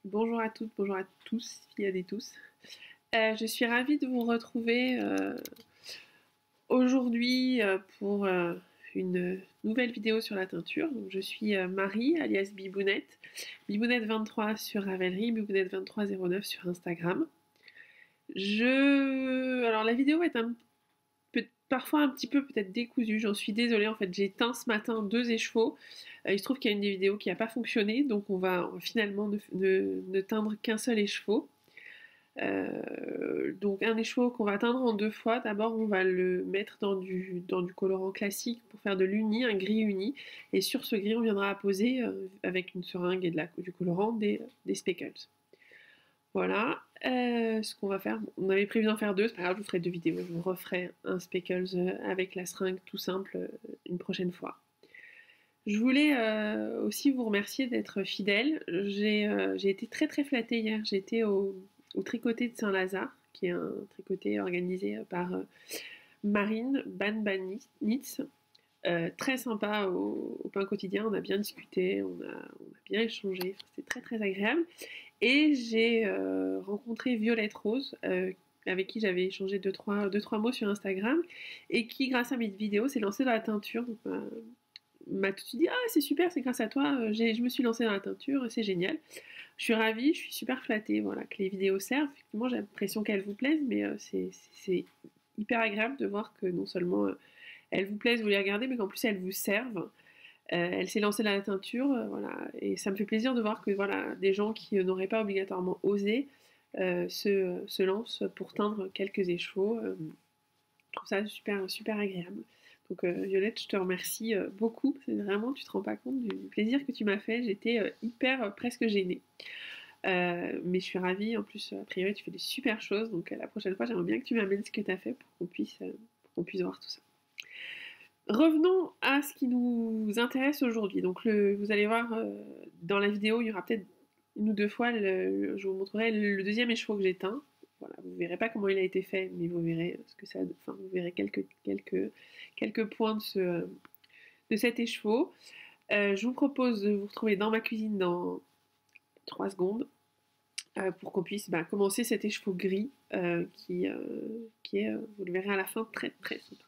Bonjour à toutes, bonjour à tous, il y a des tous. Je suis ravie de vous retrouver aujourd'hui pour une nouvelle vidéo sur la teinture. Donc, je suis Marie, alias Bibounette, Bibounette23 sur Ravelry, Bibounette2309 sur Instagram. Alors la vidéo va être parfois un petit peu peut-être décousue, j'en suis désolée, en fait j'ai teint ce matin 2 écheveaux. Il se trouve qu'il y a une des vidéos qui n'a pas fonctionné, donc on va finalement ne teindre qu'un seul écheveau. Donc un écheveau qu'on va teindre en 2 fois. D'abord on va le mettre dans du colorant classique pour faire de l'uni, un gris uni, et sur ce gris on viendra apposer avec une seringue et du colorant des speckles. Voilà ce qu'on va faire. On avait prévu d'en faire 2, c'est pas grave, je vous ferai 2 vidéos, je vous referai un speckles avec la seringue tout simple une prochaine fois. Je voulais aussi vous remercier d'être fidèle. J'ai été très très flattée hier. J'étais au tricoté de Saint-Lazare, qui est un tricoté organisé par Marine Banbanitz. Très sympa au pain quotidien. On a bien discuté, on a bien échangé. C'était très très agréable. Et j'ai rencontré Violette Rose, avec qui j'avais échangé deux, trois mots sur Instagram, et qui, grâce à mes vidéos, s'est lancée dans la teinture. Donc, m'a tout de suite dit: ah, c'est super, c'est grâce à toi, je me suis lancée dans la teinture, c'est génial. Je suis ravie, je suis super flattée, voilà, que les vidéos servent. Effectivement, j'ai l'impression qu'elles vous plaisent, mais c'est hyper agréable de voir que non seulement elles vous plaisent, vous les regardez, mais qu'en plus elles vous servent. Elle s'est lancée dans la teinture, voilà, et ça me fait plaisir de voir que voilà, des gens qui n'auraient pas obligatoirement osé se lancent pour teindre quelques écheveaux. Je trouve ça super, super agréable. Donc Violette, je te remercie beaucoup. C'est vraiment, tu te rends pas compte du plaisir que tu m'as fait. J'étais hyper presque gênée. Mais je suis ravie. En plus, a priori, tu fais des super choses. Donc la prochaine fois, j'aimerais bien que tu m'amènes ce que tu as fait pour qu'on puisse voir tout ça. Revenons à ce qui nous intéresse aujourd'hui. Donc vous allez voir dans la vidéo, il y aura peut-être 1 ou 2 fois, je vous montrerai le deuxième écheveau que j'ai teint. Voilà, vous verrez pas comment il a été fait, mais vous verrez ce que ça, enfin vous verrez quelques points de cet écheveau. Je vous propose de vous retrouver dans ma cuisine dans 3 secondes pour qu'on puisse commencer cet écheveau gris qui est, vous le verrez à la fin, très très sympa.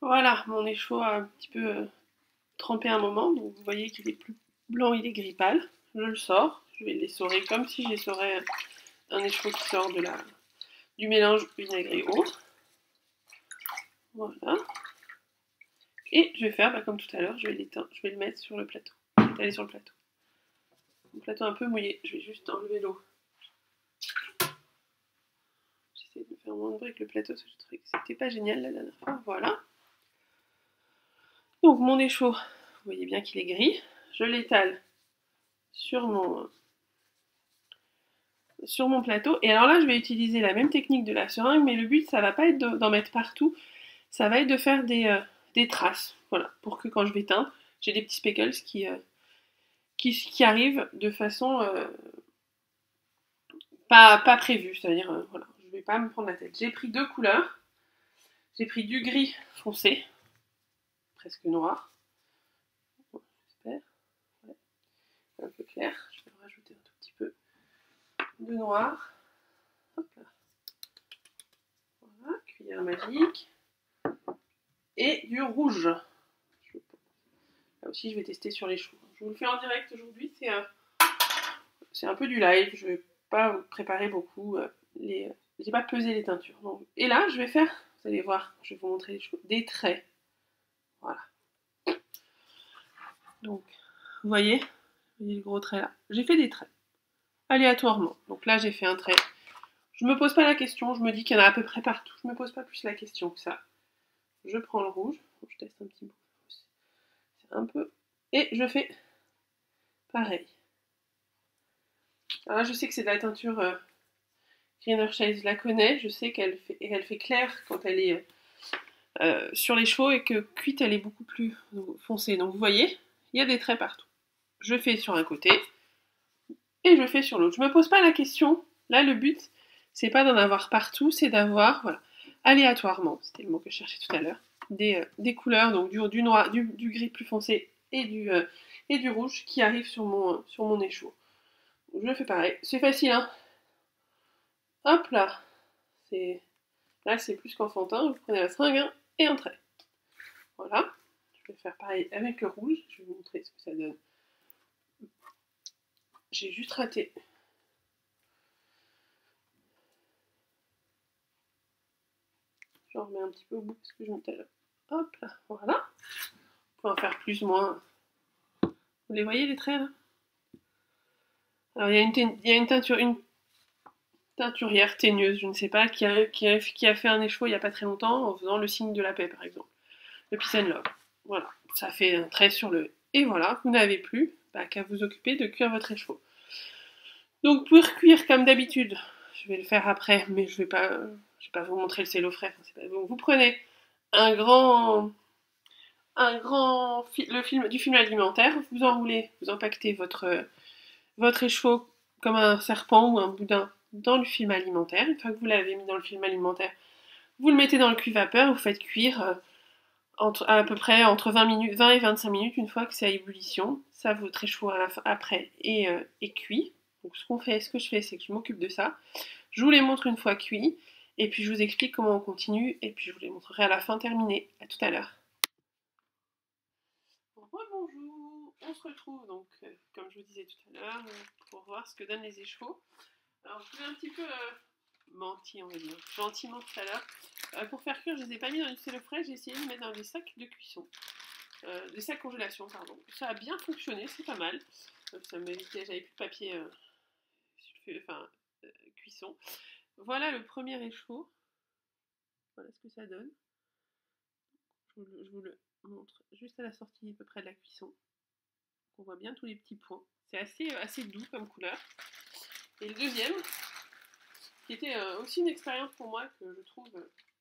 Voilà, mon écheveau a un petit peu trempé un moment, donc vous voyez qu'il est plus blanc, il est gris pâle. Je le sors, je vais l'essorer comme si j'essorais un écheveau qui sort du mélange vinaigre et eau. Voilà. Et je vais faire comme tout à l'heure, je vais le mettre sur le plateau. Je vais l'étaler sur le plateau. Le plateau un peu mouillé, je vais juste enlever l'eau. J'essaie de faire moins de bruit que le plateau, parce que je trouvais que c'était pas génial la dernière fois. Voilà. Donc mon écheveau, vous voyez bien qu'il est gris. Je l'étale sur mon plateau. Et alors là, je vais utiliser la même technique de la seringue, mais le but, ça va pas être d'en mettre partout. Ça va être de faire des traces. Voilà, pour que quand je vais teindre, j'ai des petits speckles qui arrivent de façon pas prévue. C'est-à-dire, voilà, je vais pas me prendre la tête. J'ai pris 2 couleurs. J'ai pris du gris foncé, presque noir. J'espère. Ouais. Un peu clair. Je vais rajouter un tout petit peu de noir. Hop là. Voilà, cuillère magique. Et du rouge. Là aussi, je vais tester sur les choux. Je vous le fais en direct aujourd'hui. C'est un peu du live. Je vais pas vous préparer beaucoup. J'ai pas pesé les teintures. Donc, et là, je vais faire, vous allez voir, je vais vous montrer les choux, des traits. Voilà. Donc, vous voyez le gros trait là. J'ai fait des traits aléatoirement. Donc là, j'ai fait un trait. Je me pose pas la question. Je me dis qu'il y en a à peu près partout. Je me pose pas plus la question que ça. Je prends le rouge. Je teste un petit bout. C'est un peu. Et je fais pareil. Alors là, je sais que c'est de la teinture Greener Shades, je la connais. Je sais qu'elle fait clair quand elle est sur les chevaux et que cuite, elle est beaucoup plus foncée. Donc vous voyez, il y a des traits partout. Je fais sur un côté et je fais sur l'autre. Je me pose pas la question. Là, le but, c'est pas d'en avoir partout, c'est d'avoir, voilà, aléatoirement, c'était le mot que je cherchais tout à l'heure, des couleurs, donc du noir, du gris plus foncé et du rouge qui arrivent sur mon écheveau. Je fais pareil, c'est facile, hein. Hop là, là c'est plus qu'enfantin, vous prenez la seringue hein, et un trait. Voilà, je vais faire pareil avec le rouge, je vais vous montrer ce que ça donne. J'ai juste raté. J'en remets un petit peu au bout parce que je montais là. Hop là, voilà. Vous pouvez en faire plus, moins. Vous les voyez les traits là? Alors il y a une teinturière teigneuse, je ne sais pas, qui a fait un écheveau il n'y a pas très longtemps en faisant le signe de la paix par exemple. Le peace and love. Voilà, ça fait un trait sur le... Et voilà, vous n'avez plus qu'à vous occuper de cuire votre écheveau. Donc pour cuire comme d'habitude, je vais le faire après, mais je vais pas vous montrer le cello frais. Donc vous prenez le film du film alimentaire, vous enroulez, vous empaquetez votre écheveau comme un serpent ou un boudin dans le film alimentaire. Une fois que vous l'avez mis dans le film alimentaire, vous le mettez dans le cuve-vapeur, vous faites cuire à peu près entre 20 et 25 minutes, une fois que c'est à ébullition. Ça, votre écheveau après est cuit. Donc ce que je fais, c'est que je m'occupe de ça. Je vous les montre une fois cuits, et puis je vous explique comment on continue, et puis je vous les montrerai à la fin terminée. À tout à l'heure. Bonjour, on se retrouve donc, comme je vous disais tout à l'heure, pour voir ce que donnent les écheveaux. Alors je vous ai un petit peu menti, on va dire, gentiment tout à l'heure. Pour faire cuire, je les ai pas mis dans du cello frais, j'ai essayé de les mettre dans des sacs de cuisson. Des sacs congélation, pardon. Ça a bien fonctionné, c'est pas mal. Ça m'évitait, j'avais plus de papier cuisson. Voilà le premier écheveau. Voilà ce que ça donne. Je vous le montre juste à la sortie à peu près de la cuisson. On voit bien tous les petits points. C'est assez doux comme couleur. Et le deuxième, qui était aussi une expérience pour moi que je trouve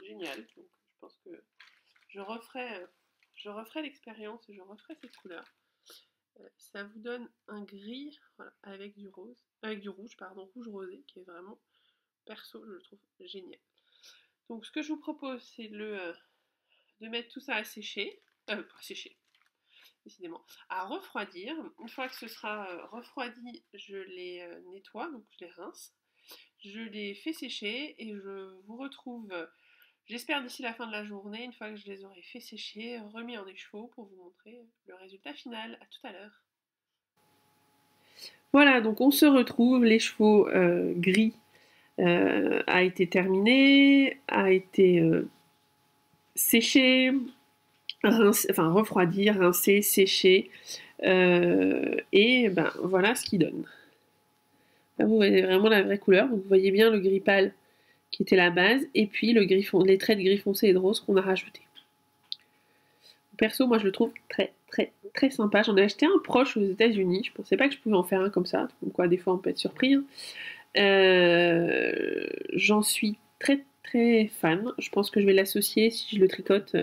géniale. Donc je pense que je referai l'expérience et je referai cette couleur. Ça vous donne un gris voilà, avec du rouge, rouge rosé, qui est vraiment, perso, je le trouve génial. Donc ce que je vous propose, c'est de mettre tout ça à sécher, décidément, à refroidir. Une fois que ce sera refroidi, je les nettoie, donc je les rince. Je les fais sécher et je vous retrouve, j'espère d'ici la fin de la journée, une fois que je les aurai fait sécher, remis en écheveau pour vous montrer le résultat final. À tout à l'heure. Voilà, donc on se retrouve, l'écheveau gris a été terminé, a été séché, refroidi, rincé, séché, et ben voilà ce qu'il donne. Là, vous voyez vraiment la vraie couleur, donc vous voyez bien le gris pâle qui était la base, et puis les traits de gris foncé et de rose qu'on a rajouté. Perso, moi je le trouve très très très sympa. J'en ai acheté un proche aux États-Unis. Je pensais pas que je pouvais en faire un comme ça. Donc quoi, des fois on peut être surpris. Hein. J'en suis très très fan. Je pense que je vais l'associer si je le tricote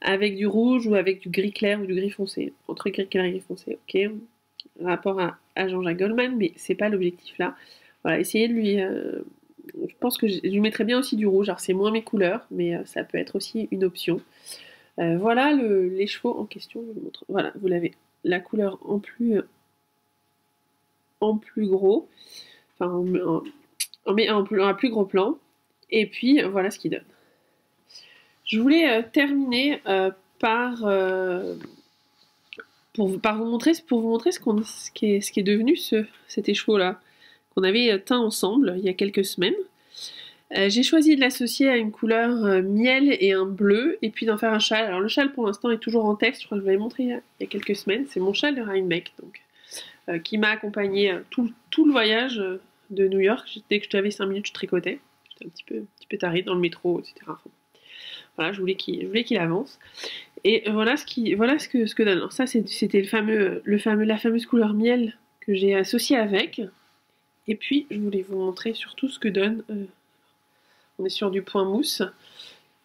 avec du rouge ou avec du gris clair ou du gris foncé. Entre gris clair et gris foncé, ok. Rapport à Jean-Jacques Goldman, mais c'est pas l'objectif là. Voilà, essayez de lui. Je pense que je lui mettrais bien aussi du rouge. Alors c'est moins mes couleurs, mais ça peut être aussi une option. Voilà les chevaux en question, je vous montre. Voilà, vous l'avez, la couleur en plus gros, enfin en plus gros plan, et puis voilà ce qu'il donne. Je voulais terminer pour vous montrer ce qui est devenu cet écheveau là qu'on avait teint ensemble il y a quelques semaines. J'ai choisi de l'associer à une couleur miel et un bleu, et puis d'en faire un châle. Alors le châle pour l'instant est toujours en texte, je crois que je vous l'avais montré il y a quelques semaines. C'est mon châle de Rhinebeck, donc, qui m'a accompagné tout le voyage de New York. Dès que j'avais 5 minutes, je tricotais. J'étais un petit peu tarée dans le métro, etc. Enfin, voilà, je voulais qu'il avance. Et voilà ce que donne. Alors ça, c'était la fameuse couleur miel que j'ai associée avec. Et puis, je voulais vous montrer surtout ce que donne... on est sur du point mousse.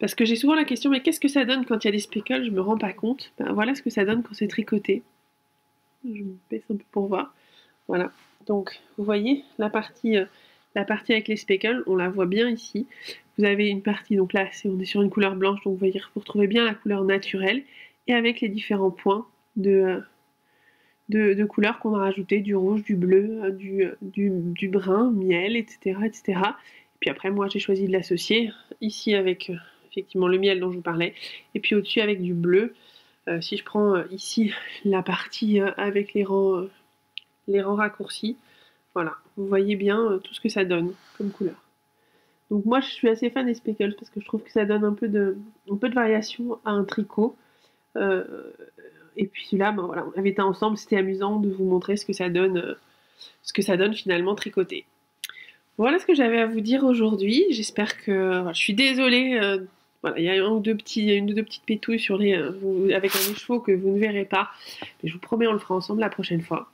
Parce que j'ai souvent la question, mais qu'est-ce que ça donne quand il y a des speckles? Je me rends pas compte. Ben, voilà ce que ça donne quand c'est tricoté. Je me baisse un peu pour voir. Voilà. Donc, vous voyez, la partie avec les speckles, on la voit bien ici. vous avez une partie, donc là on est sur une couleur blanche, donc vous retrouvez bien la couleur naturelle, et avec les différents points de couleurs qu'on a rajouté, du rouge, du bleu, du brun, miel, etc., etc. Et puis après, moi, j'ai choisi de l'associer ici avec effectivement le miel dont je vous parlais, et puis au-dessus avec du bleu. Si je prends ici la partie avec les rangs raccourcis, voilà, vous voyez bien tout ce que ça donne comme couleur. Donc moi, je suis assez fan des speckles parce que je trouve que ça donne un peu de variation à un tricot. Et puis là, ben voilà, on avait été ensemble, c'était amusant de vous montrer ce que ça donne finalement tricoté. Voilà ce que j'avais à vous dire aujourd'hui. J'espère que... Voilà, je suis désolée, voilà, il y a une ou deux petites pétouilles sur avec un écheveau que vous ne verrez pas. Mais je vous promets, on le fera ensemble la prochaine fois.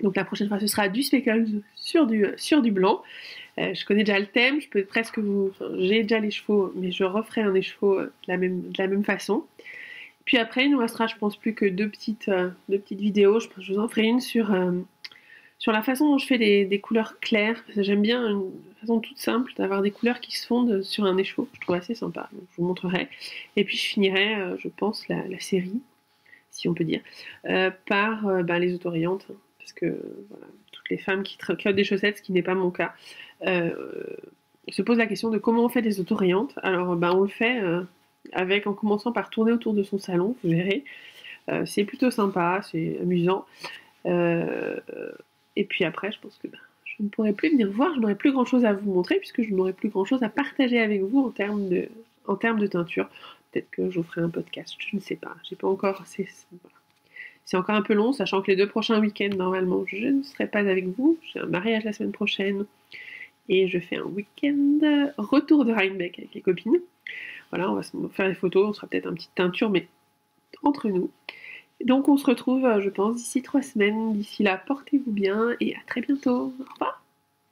Donc la prochaine fois, ce sera du speckles sur du blanc. Je connais déjà le thème, je peux presque j'ai déjà l'écheveau, mais je referai un écheveau de la même façon. Puis après, il nous restera, je pense, plus que deux petites vidéos. Je pense que je vous en ferai une sur la façon dont je fais des couleurs claires. J'aime bien une façon toute simple d'avoir des couleurs qui se fondent sur un écheveau. Je trouve assez sympa. Donc, je vous montrerai. Et puis je finirai, je pense, la série, si on peut dire, par les autorayantes. Parce que voilà, toutes les femmes qui tricotent des chaussettes, ce qui n'est pas mon cas, se posent la question de comment on fait des autorayantes. Alors on le fait en commençant par tourner autour de son salon, vous verrez. C'est plutôt sympa, c'est amusant. Et puis après, je pense que je ne pourrai plus venir voir, je n'aurai plus grand chose à vous montrer puisque je n'aurai plus grand chose à partager avec vous en termes de teinture. Peut-être que je vous ferai un podcast, je ne sais pas. J'ai pas encore. C'est encore un peu long, sachant que les 2 prochains week-ends, normalement, je ne serai pas avec vous. J'ai un mariage la semaine prochaine et je fais un week-end retour de Rhinebeck avec les copines. Voilà, on va se faire des photos, on sera peut-être une petite teinture, mais entre nous. Donc on se retrouve, je pense, d'ici 3 semaines. D'ici là, portez-vous bien et à très bientôt. Au revoir.